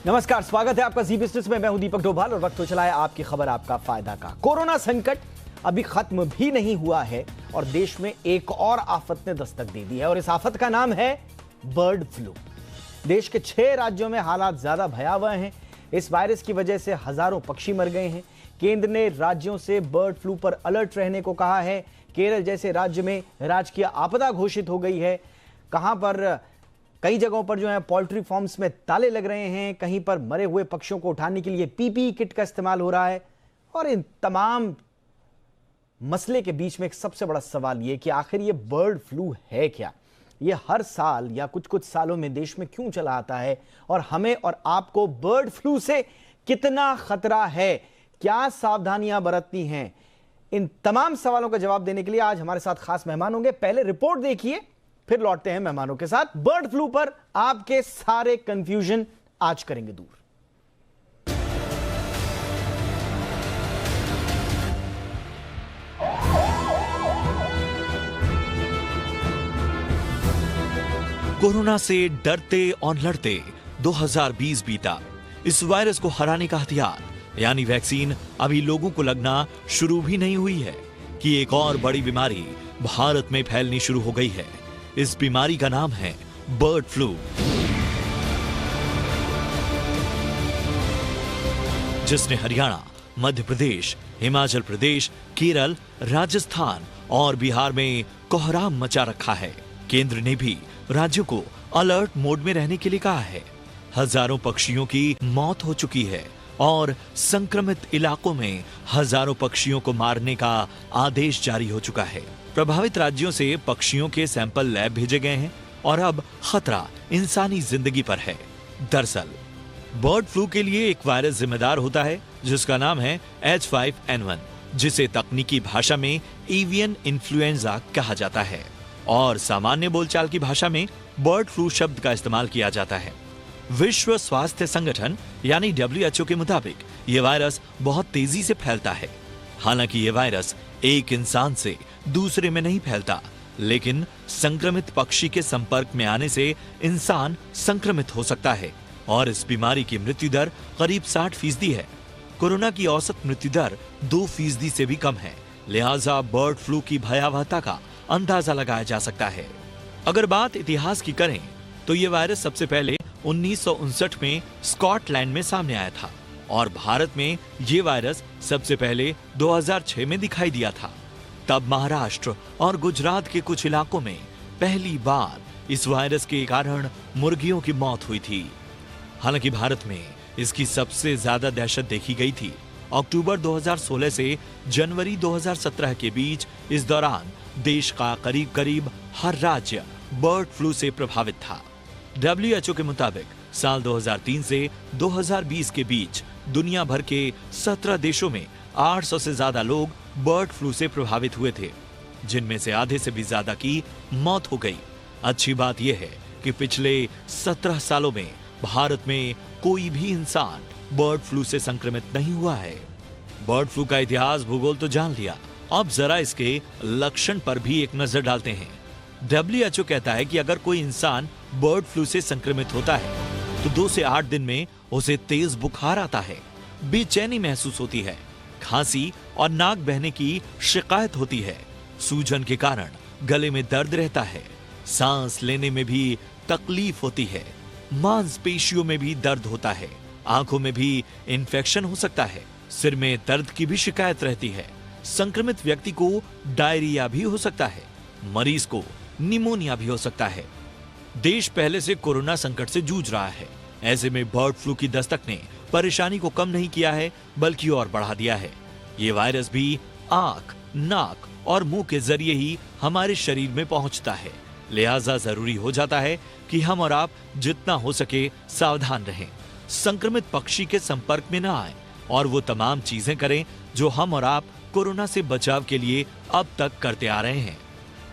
नमस्कार, स्वागत है आपका जी बिजनेस में। मैं हूं दीपक डोभाल और वक्त हो चला है आपकी खबर आपका फायदा का। कोरोना संकट अभी खत्म भी नहीं हुआ है और देश में एक और आफत ने दस्तक दे दी है और इस आफत का नाम है बर्ड फ्लू। देश के 6 राज्यों में हालात ज्यादा भयावह हैं। इस वायरस की वजह से हजारों पक्षी मर गए हैं। केंद्र ने राज्यों से बर्ड फ्लू पर अलर्ट रहने को कहा है। केरल जैसे राज्य में राजकीय आपदा घोषित हो गई है। कहां पर कई जगहों पर जो है पोल्ट्री फार्म्स में ताले लग रहे हैं, कहीं पर मरे हुए पक्षियों को उठाने के लिए पीपीई किट का इस्तेमाल हो रहा है। और इन तमाम मसले के बीच में एक सबसे बड़ा सवाल यह कि आखिर ये बर्ड फ्लू है क्या? ये हर साल या कुछ कुछ सालों में देश में क्यों चला आता है और हमें और आपको बर्ड फ्लू से कितना खतरा है? क्या सावधानियां बरतनी हैं? इन तमाम सवालों का जवाब देने के लिए आज हमारे साथ खास मेहमान होंगे। पहले रिपोर्ट देखिए, फिर लौटते हैं मेहमानों के साथ। बर्ड फ्लू पर आपके सारे कंफ्यूजन आज करेंगे दूर। कोरोना से डरते और लड़ते 2020 बीता। इस वायरस को हराने का हथियार यानी वैक्सीन अभी लोगों को लगना शुरू भी नहीं हुई है कि एक और बड़ी बीमारी भारत में फैलनी शुरू हो गई है। इस बीमारी का नाम है बर्ड फ्लू, जिसने हरियाणा, मध्य प्रदेश, हिमाचल प्रदेश, केरल, राजस्थान और बिहार में कोहराम मचा रखा है। केंद्र ने भी राज्यों को अलर्ट मोड में रहने के लिए कहा है। हजारों पक्षियों की मौत हो चुकी है और संक्रमित इलाकों में हजारों पक्षियों को मारने का आदेश जारी हो चुका है। प्रभावित राज्यों से पक्षियों के सैंपल लैब भेजे गए हैं और अब खतरा इंसानी जिंदगी पर है। दरअसल बर्ड फ्लू के लिए एक वायरस जिम्मेदार होता है जिसका नाम है H5N1, जिसे तकनीकी भाषा में एवियन इन्फ्लुएंजा कहा जाता है और सामान्य बोलचाल की भाषा में बर्ड फ्लू शब्द का इस्तेमाल किया जाता है। विश्व स्वास्थ्य संगठन यानी WHO के मुताबिक यह वायरस बहुत तेजी से फैलता है। हालांकि यह वायरस एक इंसान से दूसरे में नहीं फैलता, लेकिन संक्रमित पक्षी के संपर्क में आने से इंसान संक्रमित हो सकता है और इस बीमारी की मृत्यु दर करीब 60% है। कोरोना की औसत मृत्यु दर 2% से भी कम है, लिहाजा बर्ड फ्लू की भयावहता का अंदाजा लगाया जा सकता है। अगर बात इतिहास की करें तो यह वायरस सबसे पहले 1959 में स्कॉटलैंड में सामने आया था और भारत में यह वायरस सबसे पहले 2006 में दिखाई दिया था। तब महाराष्ट्र और गुजरात के कुछ इलाकों में पहली बार इस वायरस के कारण मुर्गियों की मौत हुई थी। हालांकि भारत में इसकी सबसे ज्यादा दहशत देखी गई थी अक्टूबर 2016 से जनवरी 2017 के बीच। इस दौरान देश का करीब करीब हर राज्य बर्ड फ्लू से प्रभावित था। WHO के मुताबिक साल 2003 से 2020 के बीच दुनिया भर के 17 देशों में 800 से ज्यादा लोग बर्ड फ्लू से प्रभावित हुए थे, जिनमें से आधे से भी ज्यादा की मौत हो गई। अच्छी बात यह है कि पिछले 17 सालों में भारत में कोई भी इंसान बर्ड फ्लू से संक्रमित नहीं हुआ है। बर्ड फ्लू का इतिहास, भूगोल तो जान लिया, अब जरा इसके लक्षण पर भी एक नजर डालते हैं। WHO कहता है कि अगर कोई इंसान बर्ड फ्लू से संक्रमित होता है तो 2 से 8 दिन में उसे तेज बुखार आता है, बेचैनी महसूस होती है, खांसी और नाक बहने की शिकायत होती है, सूजन के कारण गले में दर्द रहता है, सांस लेने में भी तकलीफ होती है, मांसपेशियों में भी दर्द होता है, आंखों में भी इन्फेक्शन हो सकता है, सिर में दर्द की भी शिकायत रहती है। संक्रमित व्यक्ति को डायरिया भी हो सकता है, मरीज को निमोनिया भी हो सकता है। देश पहले से कोरोना संकट से जूझ रहा है। ऐसे में बर्ड फ्लू की दस्तक ने परेशानी को कम नहीं किया है बल्कि और बढ़ा दिया है। ये वायरस भी आंख, नाक और मुंह के जरिए ही हमारे शरीर में पहुंचता है, लिहाजा जरूरी हो जाता है कि हम और आप जितना हो सके सावधान रहें, संक्रमित पक्षी के संपर्क में न आए और वो तमाम चीजें करें जो हम और आप कोरोना से बचाव के लिए अब तक करते आ रहे हैं,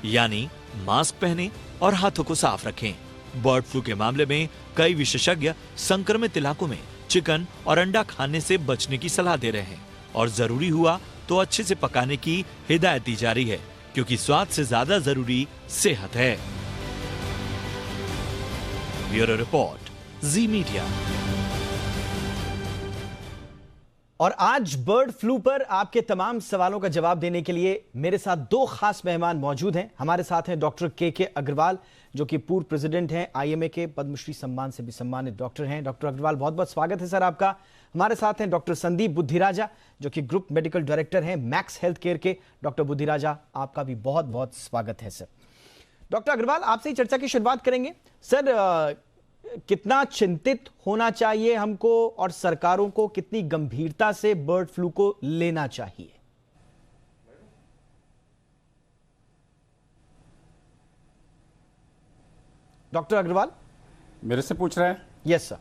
यानी मास्क पहनें और हाथों को साफ रखें। बर्ड फ्लू के मामले में कई विशेषज्ञ संक्रमित इलाकों में चिकन और अंडा खाने से बचने की सलाह दे रहे हैं और जरूरी हुआ तो अच्छे से पकाने की हिदायत दी जा रही है, क्योंकि स्वाद से ज्यादा जरूरी सेहत है। ब्यूरो रिपोर्ट, जी मीडिया। और आज बर्ड फ्लू पर आपके तमाम सवालों का जवाब देने के लिए मेरे साथ दो खास मेहमान मौजूद हैं। हमारे साथ हैं डॉक्टर के अग्रवाल, जो कि पूर्व प्रेसिडेंट हैं आईएमए के, पद्मश्री सम्मान से भी सम्मानित डॉक्टर हैं। डॉक्टर अग्रवाल, बहुत बहुत स्वागत है सर आपका। हमारे साथ हैं डॉक्टर संदीप बुद्धिराजा, जो कि ग्रुप मेडिकल डायरेक्टर हैं मैक्स हेल्थ केयर के। डॉक्टर बुद्धिराजा, आपका भी बहुत बहुत स्वागत है सर। डॉक्टर अग्रवाल, आपसे ही चर्चा की शुरुआत करेंगे। सर, कितना चिंतित होना चाहिए हमको और सरकारों को कितनी गंभीरता से बर्ड फ्लू को लेना चाहिए? डॉक्टर अग्रवाल, मेरे से पूछ रहे हैं? Yes sir.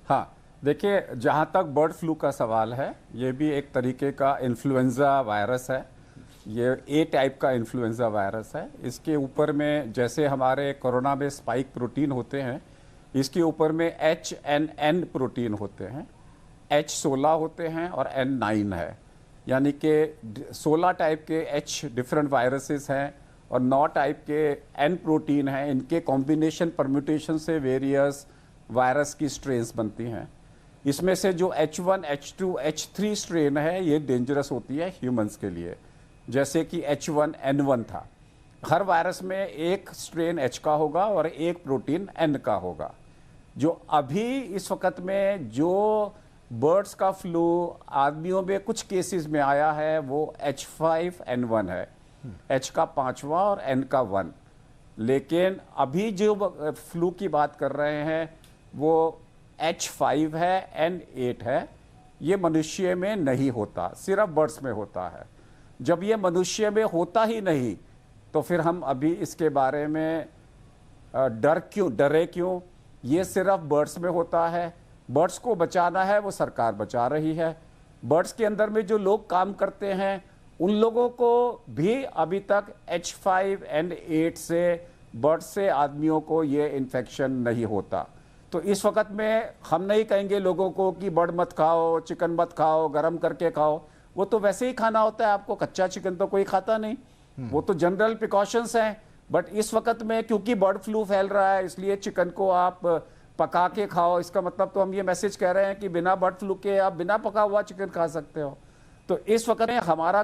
हाँ, देखिए, जहाँ तक बर्ड फ्लू का सवाल है, ये भी एक तरीके का इन्फ्लुएंजा वायरस है। ये ए टाइप का इन्फ्लुएंजा वायरस है। इसके ऊपर में जैसे हमारे कोरोना में स्पाइक प्रोटीन होते हैं, इसके ऊपर में HNN प्रोटीन होते हैं, H16 होते हैं और N9 है। यानी कि 16 टाइप के H डिफरेंट वायरसेस हैं और 9 टाइप के N प्रोटीन हैं। इनके कॉम्बिनेशन परम्यूटेशन से वेरियस वायरस की स्ट्रेन्स बनती हैं। इसमें से जो H1, H2, H3 स्ट्रेन है, ये डेंजरस होती है ह्यूमंस के लिए। जैसे कि H1N1 था। हर वायरस में एक स्ट्रेन H का होगा और एक प्रोटीन N का होगा। जो अभी इस वक्त में जो बर्ड्स का फ्लू आदमियों में कुछ केसेस में आया है, वो H5N1 है। H का 5वां और N का 1। लेकिन अभी जो फ्लू की बात कर रहे हैं वो H5 है, N8 है। ये मनुष्य में नहीं होता, सिर्फ बर्ड्स में होता है। जब ये मनुष्य में होता ही नहीं, तो फिर हम अभी इसके बारे में डरे क्यों? ये सिर्फ बर्ड्स में होता है। बर्ड्स को बचाना है, वो सरकार बचा रही है। बर्ड्स के अंदर में जो लोग काम करते हैं, उन लोगों को भी अभी तक H5N8 से बर्ड्स से आदमियों को ये इन्फेक्शन नहीं होता। तो इस वक्त में हम नहीं कहेंगे लोगों को कि बर्ड मत खाओ, चिकन मत खाओ, गर्म करके खाओ। वो तो वैसे ही खाना होता है आपको, कच्चा चिकन तो कोई खाता नहीं। वो तो जनरल प्रिकॉशंस हैं। बट इस वक्त में क्योंकि बर्ड फ्लू फैल रहा है, इसलिए चिकन को आप पका के खाओ। इसका मतलब तो हम ये मैसेज कह रहे हैं कि बिना बर्ड फ्लू के आप बिना पका हुआ चिकन खा सकते हो। तो इस वक्त में हमारा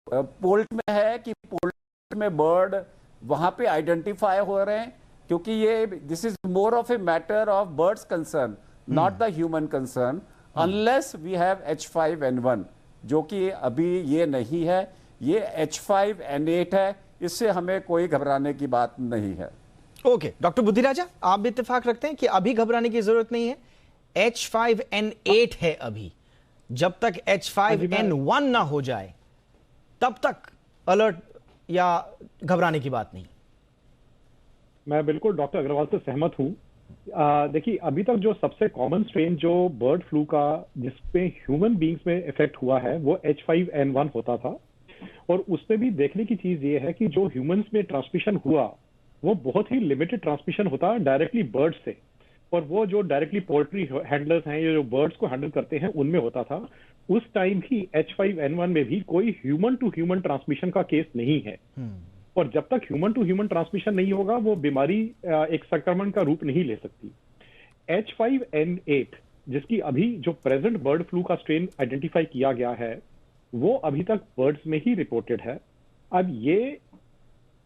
पोल्ट में है कि पोल्ट में बर्ड वहां पे आइडेंटिफाई हो रहे हैं, क्योंकि ये this is more of a matter of birds concern, not the human concern, unless we have H5N1, जो कि अभी ये नहीं है। ये H5N8 है। इससे हमें कोई घबराने की बात नहीं है। ओके, डॉक्टर बुद्धिराजा, आप भी इत्तेफाक रखते हैं कि अभी घबराने की जरूरत नहीं है? H5N8 है अभी। जब तक H5N1 ना हो जाए तब तक अलर्ट या घबराने की बात नहीं। मैं बिल्कुल डॉक्टर अग्रवाल से सहमत हूं। देखिए, अभी तक जो सबसे कॉमन स्ट्रेन जो बर्ड फ्लू का जिसपे ह्यूमन बींग्स में इफेक्ट हुआ है, वो H5N1 होता था। और उसमें भी देखने की चीज ये है कि जो ह्यूमंस में ट्रांसमिशन हुआ, वो बहुत ही लिमिटेड ट्रांसमिशन होता है डायरेक्टली बर्ड से। और वो जो डायरेक्टली पोल्ट्री हैंडलर्स हैं, ये जो बर्ड्स को हैंडल करते हैं, उनमें होता था। उस टाइम ही H5N1 में भी कोई ह्यूमन टू ह्यूमन ट्रांसमिशन का केस नहीं है। और जब तक ह्यूमन टू ह्यूमन ट्रांसमिशन नहीं होगा, वो बीमारी एक संक्रमण का रूप नहीं ले सकती। H5N8, जिसकी अभी जो प्रेजेंट बर्ड फ्लू का स्ट्रेन आइडेंटिफाई किया गया है, वो अभी तक बर्ड्स में ही रिपोर्टेड है। अब ये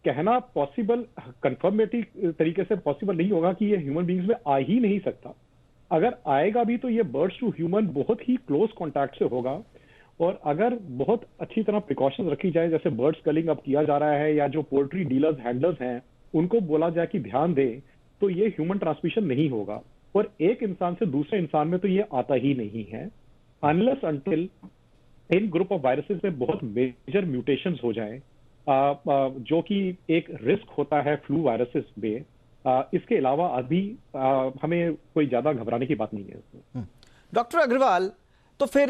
कहना पॉसिबल, कंफर्मेटिव तरीके से पॉसिबल नहीं होगा कि ये ह्यूमन बींग्स में आ ही नहीं सकता। अगर आएगा भी तो ये बर्ड्स टू ह्यूमन बहुत ही क्लोज कॉन्टैक्ट से होगा। और अगर बहुत अच्छी तरह प्रिकॉशंस रखी जाए, जैसे बर्ड्स कलिंग अब किया जा रहा है, या जो पोल्ट्री डीलर्स हैंडलर्स हैं उनको बोला जाए कि ध्यान दें, तो ये ह्यूमन ट्रांसमिशन नहीं होगा। और एक इंसान से दूसरे इंसान में तो ये आता ही नहीं है, unless until in group of viruses में बहुत मेजर म्यूटेशंस हो जाएं, जो कि एक रिस्क होता है फ्लू वायरसेस में। इसके अलावा अभी हमें कोई ज्यादा घबराने की बात नहीं है। डॉक्टर अग्रवाल, तो फिर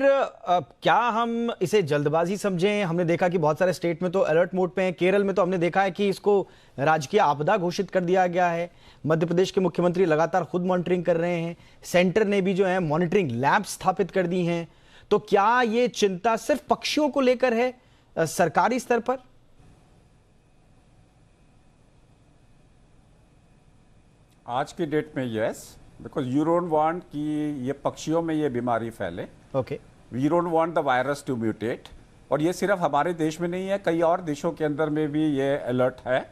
क्या हम इसे जल्दबाजी समझें? हमने देखा कि बहुत सारे स्टेट में तो अलर्ट मोड पे हैं। केरल में तो हमने देखा है कि इसको राजकीय आपदा घोषित कर दिया गया है। मध्य प्रदेश के मुख्यमंत्री लगातार खुद मॉनिटरिंग कर रहे हैं। सेंटर ने भी जो है मॉनिटरिंग लैब स्थापित कर दी हैं। तो क्या ये चिंता सिर्फ पक्षियों को लेकर है सरकारी स्तर पर? आज की डेट में yes, because you don't want कि ये पक्षियों में ये बीमारी फैले, okay, we don't want the virus to mutate. और ये सिर्फ हमारे देश में नहीं है, कई और देशों के अंदर में भी ये अलर्ट है।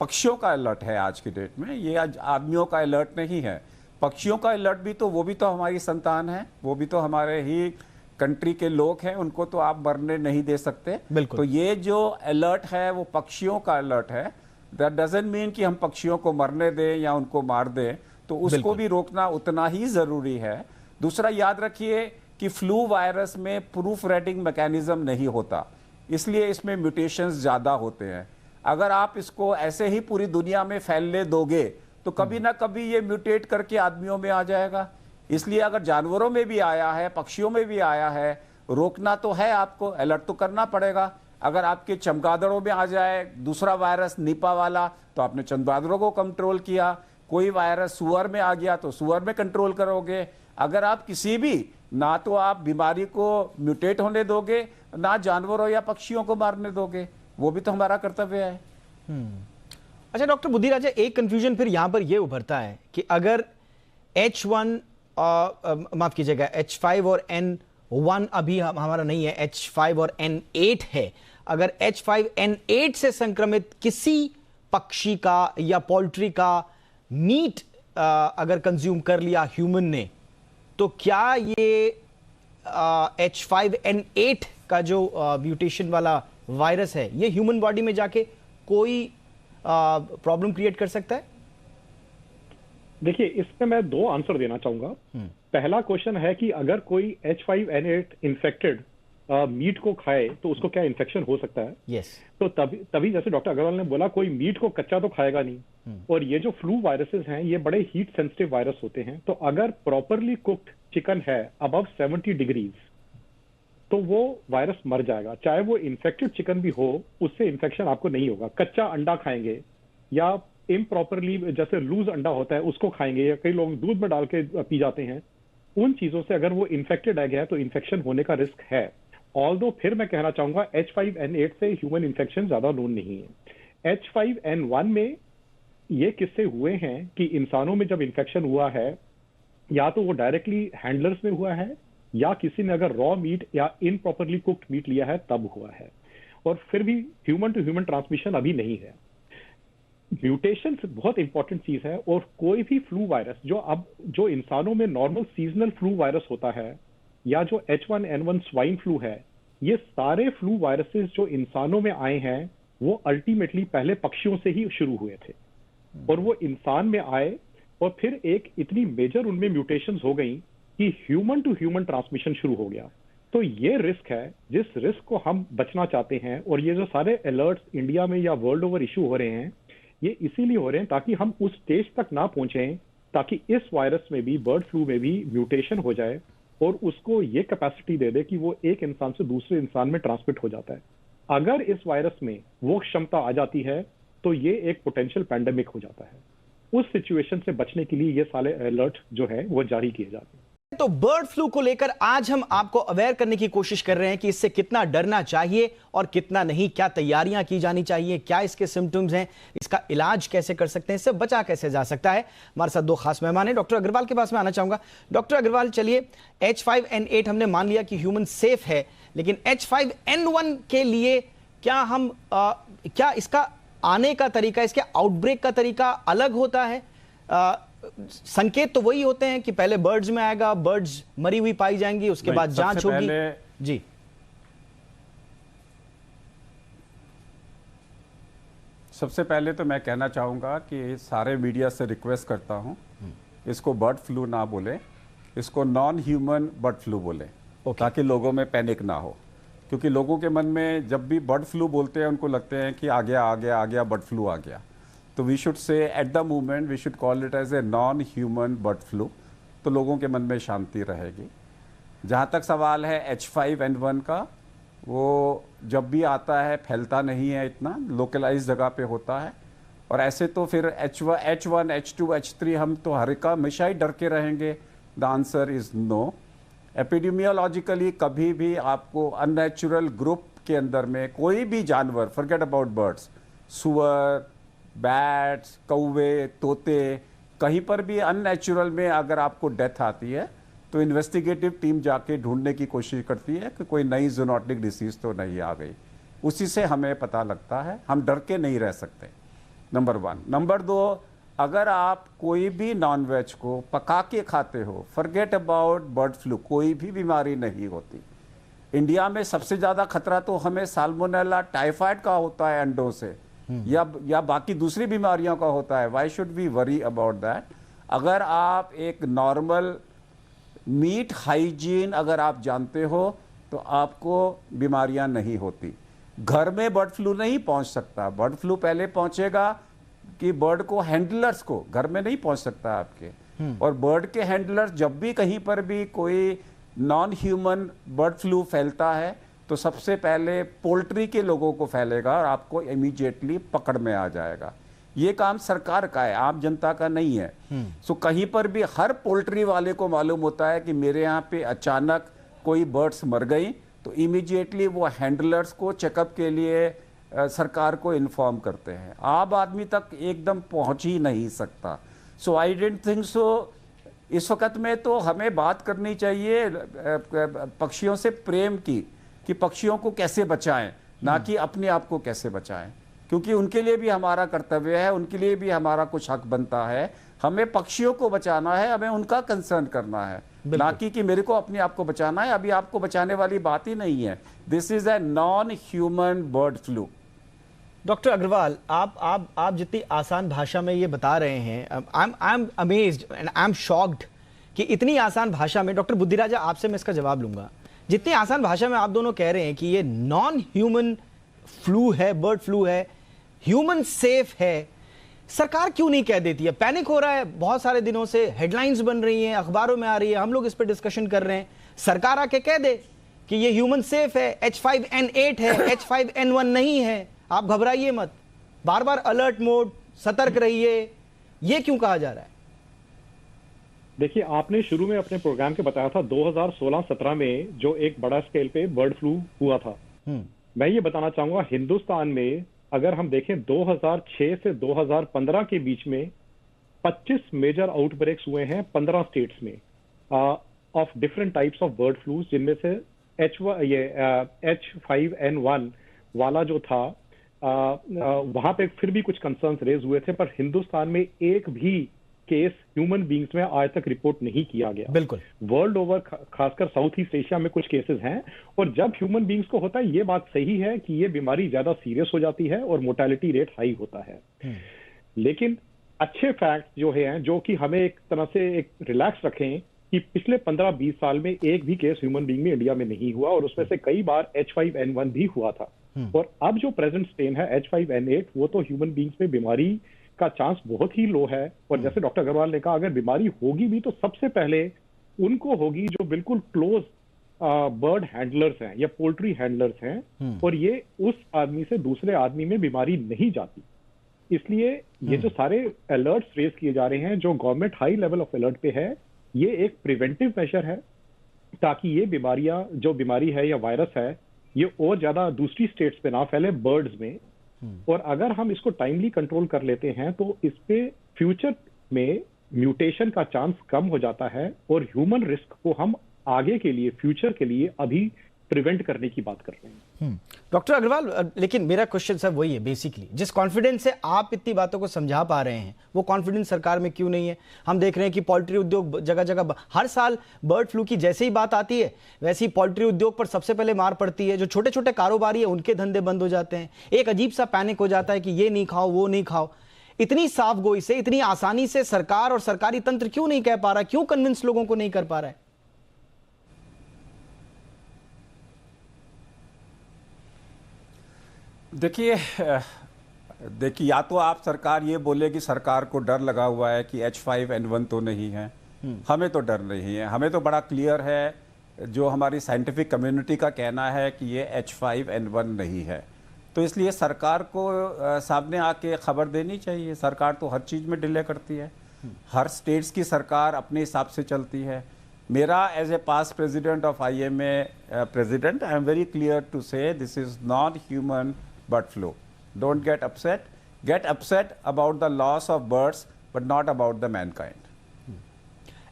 पक्षियों का अलर्ट है आज की डेट में, ये आज आदमियों का अलर्ट नहीं है। पक्षियों का अलर्ट भी तो, वो भी तो हमारी संतान है, वो भी तो हमारे ही कंट्री के लोग हैं, उनको तो आप मरने नहीं दे सकते। बिल्कुल। तो ये जो अलर्ट है वो पक्षियों का अलर्ट है। दैट डजंट मीन कि हम पक्षियों को मरने दें या उनको मार दें, तो उसको भी रोकना उतना ही जरूरी है। दूसरा, याद रखिए कि फ्लू वायरस में प्रूफ रीडिंग मैकेनिज्म नहीं होता, इसलिए इसमें म्यूटेशंस ज्यादा होते हैं। अगर आप इसको ऐसे ही पूरी दुनिया में फैलने दोगे तो कभी ना कभी ये म्यूटेट करके आदमियों में आ जाएगा। इसलिए अगर जानवरों में भी आया है, पक्षियों में भी आया है, रोकना तो है, आपको अलर्ट तो करना पड़ेगा। अगर आपके चमगादड़ों में आ जाए दूसरा वायरस निपा वाला, तो आपने चमगादड़ों को कंट्रोल किया। कोई वायरस सुअर में आ गया तो सुअर में कंट्रोल करोगे। अगर आप किसी भी, ना तो आप बीमारी को म्यूटेट होने दोगे, ना जानवरों या पक्षियों को मारने दोगे, वो भी तो हमारा कर्तव्य है। अच्छा डॉक्टर बुद्धिराजा, एक कंफ्यूजन फिर यहां पर यह उभरता है कि अगर H1 माफ कीजिएगा H5 और N1 अभी हमारा नहीं है, H5 और N8 है। अगर H5N8 से संक्रमित किसी पक्षी का या पोल्ट्री का मीट अगर कंज्यूम कर लिया ह्यूमन ने, तो क्या ये H5N8 का जो म्यूटेशन वाला वायरस है, ये ह्यूमन बॉडी में जाके कोई प्रॉब्लम क्रिएट कर सकता है? देखिए, इसमें मैं दो आंसर देना चाहूंगा। पहला क्वेश्चन है कि अगर कोई H5N8 इन्फेक्टेड मीट को खाए तो उसको क्या इन्फेक्शन हो सकता है? यस। तो तभी जैसे डॉक्टर अग्रवाल ने बोला, कोई मीट को कच्चा तो खाएगा नहीं। और ये जो फ्लू वायरसेस हैं, ये बड़े हीट सेंसिटिव वायरस होते हैं। तो अगर प्रॉपरली कुक्ड चिकन है अबव 70 डिग्रीज, तो वो वायरस मर जाएगा। चाहे वो इन्फेक्टेड चिकन भी हो, उससे इन्फेक्शन आपको नहीं होगा। कच्चा अंडा खाएंगे या इम्प्रॉपरली जैसे लूज अंडा होता है उसको खाएंगे, या कई लोग दूध में डाल के पी जाते हैं, उन चीजों से अगर वो इन्फेक्टेड एग है तो इन्फेक्शन होने का रिस्क है। ऑल्दो फिर मैं कहना चाहूंगा H5N8 से ह्यूमन इन्फेक्शन ज्यादा नोन नहीं है। H5N1 में ये किस्से हुए हैं कि इंसानों में जब इन्फेक्शन हुआ है, या तो वो डायरेक्टली हैंडलर्स में हुआ है, या किसी ने अगर रॉ मीट या इनप्रॉपरली कुक्ड मीट लिया है तब हुआ है। और फिर भी ह्यूमन टू ह्यूमन ट्रांसमिशन अभी नहीं है। म्यूटेशन बहुत इंपॉर्टेंट चीज है। और कोई भी फ्लू वायरस जो इंसानों में नॉर्मल सीजनल फ्लू वायरस होता है, या जो H1N1 स्वाइन फ्लू है, ये सारे फ्लू वायरसेस जो इंसानों में आए हैं वो अल्टीमेटली पहले पक्षियों से ही शुरू हुए थे, और वो इंसान में आए, और फिर एक इतनी मेजर उनमें म्यूटेशंस हो गई कि ह्यूमन टू ह्यूमन ट्रांसमिशन शुरू हो गया। तो ये रिस्क है, जिस रिस्क को हम बचना चाहते हैं। और ये जो सारे अलर्ट्स इंडिया में या वर्ल्ड ओवर इशू हो रहे हैं, ये इसीलिए हो रहे हैं ताकि हम उस स्टेज तक ना पहुंचे, ताकि इस वायरस में भी, बर्ड फ्लू में भी म्यूटेशन हो जाए और उसको ये कैपेसिटी दे दे कि वो एक इंसान से दूसरे इंसान में ट्रांसमिट हो जाता है। अगर इस वायरस में वो क्षमता आ जाती है तो ये एक पोटेंशियल पैंडेमिक हो जाता है। उस सिचुएशन से बचने के लिए ये सारे अलर्ट जो है वो जारी किए जाते हैं। तो बर्ड फ्लू को लेकर आज हम आपको अवेयर करने की कोशिश कर रहे हैं कि इससे कितना डरना चाहिए और कितना नहीं, क्या तैयारियां की जानी चाहिए, क्या इसके सिम्टम्स हैं, इसका इलाज कैसे कर सकते हैं, इससे बचा कैसे जा सकता है। हमारे साथ दो खास मेहमान हैं। डॉक्टर अग्रवाल के पास में आना चाहूंगा। डॉक्टर अग्रवाल, चलिए, H5N8 हमने मान लिया कि ह्यूमन सेफ है, लेकिन H5N1 के लिए क्या इसका आने का तरीका, इसके आउटब्रेक का तरीका अलग होता है? संकेत तो वही होते हैं कि पहले बर्ड्स में आएगा, बर्ड्स मरी हुई पाई जाएंगी, उसके बाद जांच होगी। जी, सबसे पहले तो मैं कहना चाहूंगा कि सारे मीडिया से रिक्वेस्ट करता हूं, इसको बर्ड फ्लू ना बोले, इसको नॉन ह्यूमन बर्ड फ्लू बोले, ताकि लोगों में पैनिक ना हो। क्योंकि लोगों के मन में जब भी बर्ड फ्लू बोलते हैं, उनको लगते हैं कि आ गया बर्ड फ्लू आ गया। तो we should say at the moment we should call it as a non human bird flu, तो लोगों के मन में शांति रहेगी। जहाँ तक सवाल है H5N1 का, वो जब भी आता है फैलता नहीं है, इतना लोकलाइज जगह पे होता है। और ऐसे तो फिर H1, H2, H3 हम तो हर का हमेशा ही डर के रहेंगे। The answer is no. Epidemiologically कभी भी आपको अननेचुरल ग्रुप के अंदर में कोई भी जानवर, फॉरगेट अबाउट बर्ड्स, सुअर, बैट्स, कौवे, तोते, कहीं पर भी अननेचुरल में अगर आपको डेथ आती है तो इन्वेस्टिगेटिव टीम जाके ढूंढने की कोशिश करती है कि कोई नई जूनोटिक डिसीज तो नहीं आ गई, उसी से हमें पता लगता है। हम डर के नहीं रह सकते, नंबर 1। नंबर 2, अगर आप कोई भी नॉन वेज को पका के खाते हो, फॉरगेट अबाउट बर्ड फ्लू, कोई भी बीमारी नहीं होती। इंडिया में सबसे ज़्यादा खतरा तो हमें साल्मोनेला टाइफाइड का होता है अंडों से, या बाकी दूसरी बीमारियों का होता है। Why should we worry about that? अगर आप एक नॉर्मल मीट हाइजीन अगर आप जानते हो तो आपको बीमारियां नहीं होती। घर में बर्ड फ्लू नहीं पहुंच सकता। बर्ड फ्लू पहले पहुंचेगा कि बर्ड को हैंडलर्स को, घर में नहीं पहुंच सकता आपके। और बर्ड के हैंडलर्स, जब भी कहीं पर भी कोई नॉन ह्यूमन बर्ड फ्लू फैलता है तो सबसे पहले पोल्ट्री के लोगों को फैलेगा और आपको इमीडिएटली पकड़ में आ जाएगा। ये काम सरकार का है, आम जनता का नहीं है। सो कहीं पर भी हर पोल्ट्री वाले को मालूम होता है कि मेरे यहाँ पे अचानक कोई बर्ड्स मर गई तो इमीडिएटली वो हैंडलर्स को चेकअप के लिए सरकार को इन्फॉर्म करते हैं। आम आदमी तक एकदम पहुंच ही नहीं सकता। सो आई डेंट थिंक सो इस वक्त में तो हमें बात करनी चाहिए पक्षियों से प्रेम की, कि पक्षियों को कैसे बचाएं, ना कि अपने आप को कैसे बचाएं, क्योंकि उनके लिए भी हमारा कर्तव्य है, उनके लिए भी हमारा कुछ हक बनता है। हमें पक्षियों को बचाना है, हमें उनका कंसर्न करना है, ना कि मेरे को अपने आप को बचाना है। अभी आपको बचाने वाली बात ही नहीं है। This is a non human bird flu. Doctor Agrawal, आप जितनी आसान भाषा में ये बता रहे हैं, I am amazed and I am shocked कि इतनी आसान भाषा में, डॉक्टर बुद्धिराजा आपसे मैं इसका जवाब लूंगा, जितनी आसान भाषा में आप दोनों कह रहे हैं कि ये नॉन ह्यूमन फ्लू है, बर्ड फ्लू है, ह्यूमन सेफ है, सरकार क्यों नहीं कह देती है? पैनिक हो रहा है बहुत सारे दिनों से, हेडलाइंस बन रही हैं, अखबारों में आ रही है, हम लोग इस पर डिस्कशन कर रहे हैं। सरकार आके कह दे कि ये ह्यूमन सेफ है, H5N8 है, H5N1 नहीं है, आप घबराइए मत, बार बार अलर्ट मोड, सतर्क रहिए, ये क्यों कहा जा रहा है? देखिए, आपने शुरू में अपने प्रोग्राम के बताया था 2016-17 में जो एक बड़ा स्केल पे बर्ड फ्लू हुआ था। मैं ये बताना चाहूंगा, हिंदुस्तान में अगर हम देखें 2006 से 2015 के बीच में 25 मेजर आउटब्रेक्स हुए हैं 15 स्टेट्स में of different types of bird flu, जिनमें से H5N1 वाला जो था वहां पे फिर भी कुछ कंसर्न्स रेज हुए थे, पर हिंदुस्तान में एक भी केस ह्यूमन बींग्स में आज तक रिपोर्ट नहीं किया गया। बिल्कुल, वर्ल्ड ओवर खासकर साउथ ईस्ट एशिया में कुछ केसेस हैं, और जब ह्यूमन बींग्स को होता है, ये बात सही है कि ये बीमारी ज्यादा सीरियस हो जाती है और मोर्टेलिटी रेट हाई होता है। लेकिन अच्छे फैक्ट जो हैं, जो कि हमें एक तरह से एक रिलैक्स रखें, कि पिछले 15-20 साल में एक भी केस ह्यूमन बींग में इंडिया में नहीं हुआ, और उसमें से कई बार H5N1 भी हुआ था। और अब जो प्रेजेंट स्ट्रेन है H5N8, वो तो ह्यूमन बींग्स में बीमारी का चांस बहुत ही लो है। और जैसे डॉक्टर अग्रवाल ने कहा, अगर बीमारी होगी भी तो सबसे पहले उनको होगी जो बिल्कुल क्लोज बर्ड हैंडलर्स हैं या पोल्ट्री हैंडलर्स हैं, और ये उस आदमी से दूसरे आदमी में बीमारी नहीं जाती। इसलिए ये जो सारे अलर्ट्स रेज किए जा रहे हैं, जो government high level of alert पे है, ये एक प्रिवेंटिव मेजर है, ताकि ये बीमारियां, जो बीमारी है या वायरस है, ये और ज्यादा दूसरी स्टेट्स पे ना फैले, बर्ड्स में। और अगर हम इसको टाइमली कंट्रोल कर लेते हैं तो इस पे फ्यूचर में म्यूटेशन का चांस कम हो जाता है, और ह्यूमन रिस्क को हम आगे के लिए, फ्यूचर के लिए अभी प्रिवेंट करने की बात कर रहे हैं। डॉक्टर अग्रवाल, लेकिन मेरा क्वेश्चन सर वही है बेसिकली, जिस कॉन्फिडेंस से आप इतनी बातों को समझा पा रहे हैं, वो कॉन्फिडेंस सरकार में क्यों नहीं है? हम देख रहे हैं कि पोल्ट्री उद्योग जगह जगह, हर साल बर्ड फ्लू की जैसे ही बात आती है वैसे ही पोल्ट्री उद्योग पर सबसे पहले मार पड़ती है। जो छोटे छोटे कारोबारी है उनके धंधे बंद हो जाते हैं, एक अजीब सा पैनिक हो जाता है कि ये नहीं खाओ, वो नहीं खाओ। इतनी साफ गोई से, इतनी आसानी से सरकार और सरकारी तंत्र क्यों नहीं कह पा रहा, क्यों कन्विंस लोगों को नहीं कर पा रहा है? देखिए, या तो आप सरकार ये बोले कि सरकार को डर लगा हुआ है कि H5N1 तो नहीं है। हमें तो डर नहीं है, हमें तो बड़ा क्लियर है, जो हमारी साइंटिफिक कम्युनिटी का कहना है कि ये H5N1 नहीं है। तो इसलिए सरकार को सामने आके खबर देनी चाहिए। सरकार तो हर चीज़ में डिले करती है, हर स्टेट्स की सरकार अपने हिसाब से चलती है। मेरा as a past president of IMA president, I am very clear to say this is not human bird flu. Don't get upset. Get upset about the loss of birds but not about the mankind.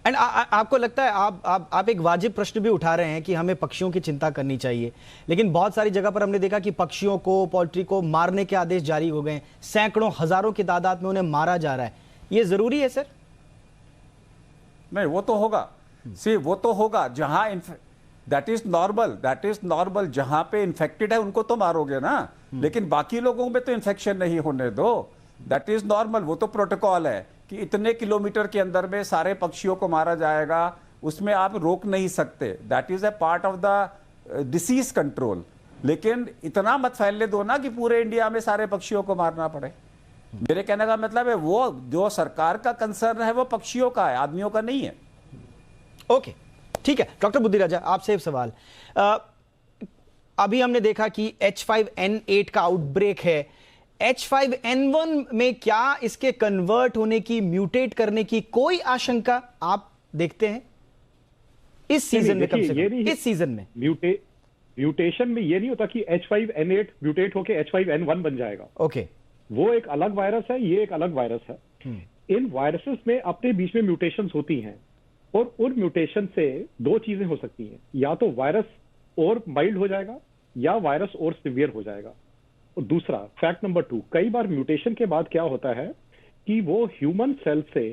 And आपको लगता है आप एक वाजिब प्रश्न भी उठा रहे हैं कि हमें पक्षियों की चिंता करनी चाहिए, लेकिन बहुत सारी जगह पर हमने देखा कि पक्षियों को, पोल्ट्री को मारने के आदेश जारी हो गए, सैकड़ों हजारों की तादाद में उन्हें मारा जा रहा है। ये जरूरी है सर? नहीं, वो तो होगा। सी, वो तो होगा जहां दैट इज नॉर्मल। जहां पे इन्फेक्टेड है उनको तो मारोगे ना, लेकिन बाकी लोगों में तो इन्फेक्शन नहीं होने दो। That is normal. वो तो प्रोटोकॉल है कि इतने किलोमीटर के अंदर में सारे पक्षियों को मारा जाएगा, उसमें आप रोक नहीं सकते। That is a part of the disease control. लेकिन इतना मत फैलने दो ना कि पूरे इंडिया में सारे पक्षियों को मारना पड़े। मेरे कहने का मतलब है वो जो सरकार का कंसर्न है वो पक्षियों का है, आदमियों का नहीं है। ओके, ठीक है। डॉक्टर बुद्धिराजा, आपसे एक सवाल। अभी हमने देखा कि H5N8 का आउटब्रेक है। H5N1 में क्या इसके कन्वर्ट होने की, म्यूटेट करने की कोई आशंका आप देखते हैं इस सीजन में? कम से कम इस सीजन में म्यूटेशन में ये नहीं होता कि H5N8 म्यूटेट होकर H5N1 बन जाएगा। ओके, वो एक अलग वायरस है, ये एक अलग वायरस है। इन वायरसेस में अपने बीच में म्यूटेशंस होती हैं, और उन म्यूटेशन से दो चीजें हो सकती हैं। या तो वायरस और माइल्ड हो जाएगा या वायरस और सिवियर हो जाएगा। और दूसरा, फैक्ट नंबर 2, कई बार म्यूटेशन के बाद क्या होता है कि वो ह्यूमन सेल से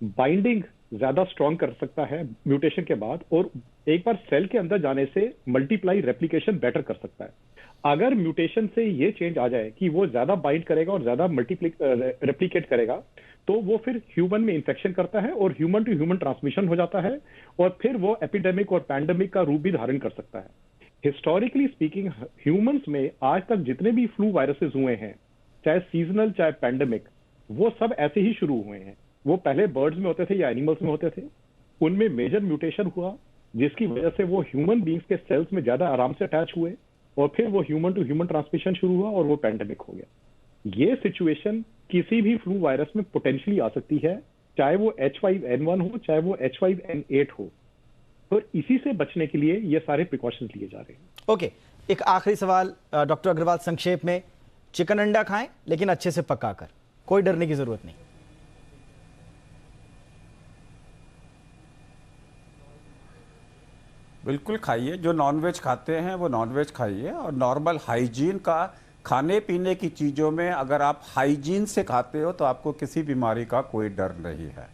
बाइंडिंग ज्यादा स्ट्रॉन्ग कर सकता है म्यूटेशन के बाद, और एक बार सेल के अंदर जाने से मल्टीप्लाई रेप्लिकेशन बेटर कर सकता है। अगर म्यूटेशन से ये चेंज आ जाए कि वो ज्यादा बाइंड करेगा और ज्यादा रेप्लिकेट करेगा, तो वो फिर ह्यूमन में इंफेक्शन करता है और ह्यूमन टू ह्यूमन ट्रांसमिशन हो जाता है, और फिर वो एपिडेमिक और पैंडेमिक का रूप भी धारण कर सकता है। हिस्टोरिकली स्पीकिंग, ह्यूमंस में आज तक जितने भी फ्लू वायरसेस हुए हैं, चाहे सीजनल चाहे पैंडेमिक, वो सब ऐसे ही शुरू हुए हैं। वो पहले बर्ड्स में होते थे या एनिमल्स में होते थे, उनमें मेजर म्यूटेशन हुआ जिसकी वजह से वो ह्यूमन बींग्स के सेल्स में ज्यादा आराम से अटैच हुए, और फिर वो ह्यूमन टू ह्यूमन ट्रांसमिशन शुरू हुआ और वो पैंडेमिक हो गया। ये सिचुएशन किसी भी फ्लू वायरस में पोटेंशियली आ सकती है, चाहे वो H5N1 हो चाहे वो H5N8 हो। तो इसी से बचने के लिए ये सारे प्रिकॉशंस लिए जा रहे हैं। ओके, एक आखिरी सवाल डॉक्टर अग्रवाल, संक्षेप में। चिकन अंडा खाएं लेकिन अच्छे से पकाकर, कोई डरने की जरूरत नहीं। बिल्कुल खाइए, जो नॉनवेज खाते हैं वो नॉनवेज खाइए, और नॉर्मल हाइजीन का खाने पीने की चीज़ों में अगर आप हाइजीन से खाते हो तो आपको किसी बीमारी का कोई डर नहीं है।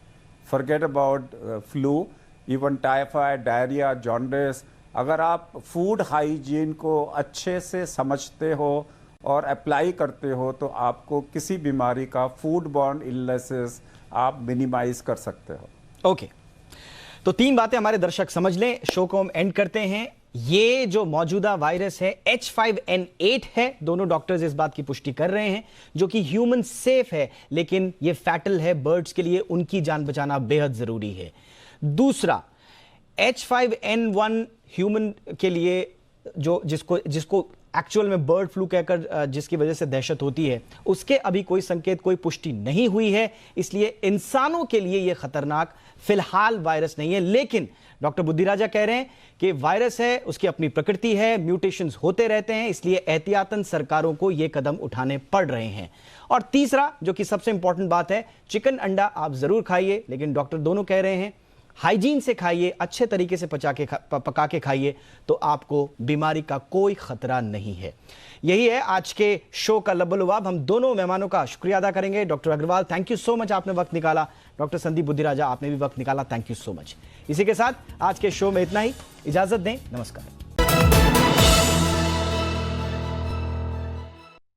Forget about flu, even typhoid, diarrhoea, jaundice. अगर आप फूड हाइजीन को अच्छे से समझते हो और अप्लाई करते हो तो आपको किसी बीमारी का, फूड बॉर्न इलनेसेस आप मिनिमाइज कर सकते हो। ओके, तो 3 बातें हमारे दर्शक समझ लें। शो को हम एंड करते हैं। ये जो मौजूदा वायरस है H5N8 है, दोनों डॉक्टर्स इस बात की पुष्टि कर रहे हैं, जो कि ह्यूमन सेफ है, लेकिन ये फैटल है बर्ड्स के लिए, उनकी जान बचाना बेहद जरूरी है। दूसरा, H5N1 ह्यूमन के लिए जो जिसको एक्चुअल में बर्ड फ्लू कहकर जिसकी वजह से दहशत होती है, उसके अभी कोई संकेत, कोई पुष्टि नहीं हुई है, इसलिए इंसानों के लिए यह खतरनाक फिलहाल वायरस नहीं है। लेकिन डॉक्टर बुद्धिराजा कह रहे हैं कि वायरस है, उसकी अपनी प्रकृति है, म्यूटेशंस होते रहते हैं, इसलिए एहतियातन सरकारों को यह कदम उठाने पड़ रहे हैं। और तीसरा, जो कि सबसे इंपॉर्टेंट बात है, चिकन अंडा आप जरूर खाइए, लेकिन डॉक्टर दोनों कह रहे हैं हाइजीन से खाइए, अच्छे तरीके से पका के खाइए, तो आपको बीमारी का कोई खतरा नहीं है। यही है आज के शो का लबोलुआब। हम दोनों मेहमानों का शुक्रिया अदा करेंगे। Doctor Agrawal, thank you so much, आपने वक्त निकाला। डॉक्टर संदीप बुद्धिराजा, आपने भी वक्त निकाला, थैंक यू सो मच। इसी के साथ आज के शो में इतना ही। इजाजत दें, नमस्कार।